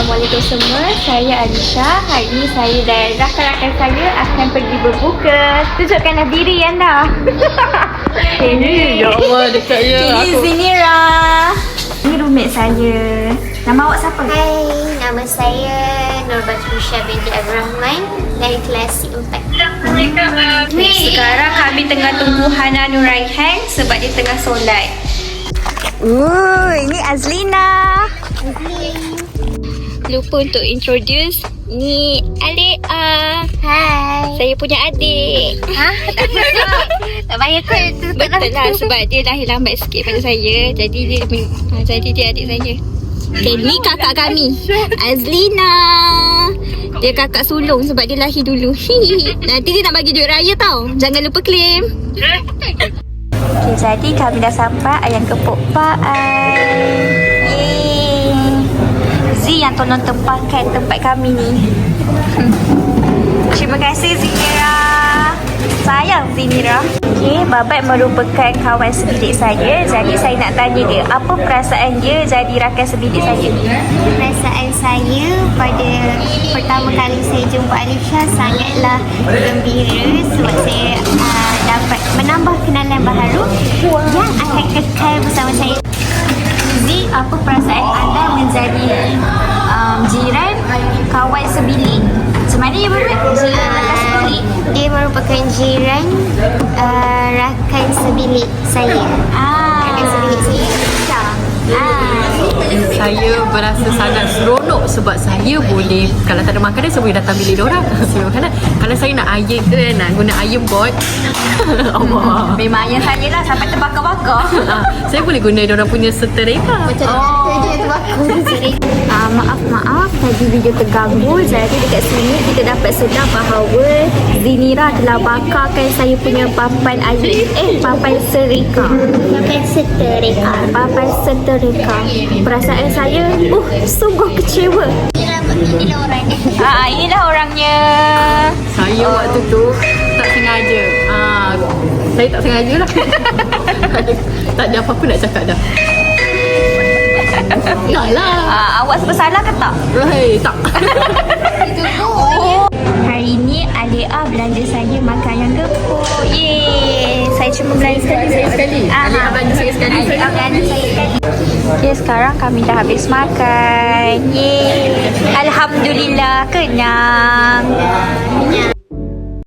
Assalamualaikum semua. Saya Alisha. Hari ini saya dan rakan-rakan saya akan pergi berbuka. Tunjukkanlah diri anda. Ini Ya Allah, dekat je Ini Zinira. Ini roommate saya. Nama awak siapa? Hai, nama saya Nur Batrisha binti Abdul Rahman dari kelas 4. Sekarang kami tengah tunggu Hana Nur Raihan sebab dia tengah solat. Ini Azlina. Lupa untuk introduce. Ni Alea. Hai. Saya punya adik. Tak payah kot. Betul lah sebab dia lahir lambat sikit pada saya. Jadi dia adik saya. Okay, ni kakak kami Azlina. Dia kakak sulung sebab dia lahir dulu. Nanti dia nak bagi duit raya tau. Jangan lupa claim. Okay, jadi kami dah sampai Ayam Kepok Pak Ai. Z yang tolong tempatkan tempat kami ni. Terima kasih Zinira. Sayang Zinira. Okay, Babat merupakan kawan sebilik saya. Jadi saya nak tanya dia, apa perasaan dia jadi rakan sebilik saya? Perasaan saya pada pertama kali saya jumpa Alisha sangatlah gembira sebab saya dapat menambah kenalan baharu yang akan kekal bersama saya. Z, apa perasaan anda menjadi jiran kawan sebilik? Macam mana ya Babat? Jiran rakan sebilik? Dia merupakan jiran rakan sebilik saya. Rakan sebilik saya. Saya berasa sangat seronok sebab saya boleh, kalau tak ada makanan saya boleh datang bilik diorang. Saya makanan. Kalau saya nak ayam ke, nak guna ayam bot. Allah. Memang ayam saya lah sampai terbakar-bakar. Saya boleh guna diorang punya setereka. Macam kerja tu aku sendiri. Maaf tadi video terganggu. Jadi dekat sini kita dapat sedar bahawa Zinira telah bakarkan saya punya papan ayam. Papan serika. Papan setereka. Papan seterika. Perasaan saya sungguh kecewa. Inilah orangnya. Inilah orangnya. Saya waktu tu tak sengaja. Saya tak sengaja lah. Tak ada apa-apa nak cakap dah. Tak lah. Awak bersalah ke tak? Hei, tak. Hari ni Alea belanja saya makan Ayam Kepok. Yeay. Saya cuma belanja sekali. Alea belanja saya sekali. Alea belanja saya sekali. Okay, sekarang kami dah habis makan. Yeay. Alhamdulillah kenyang.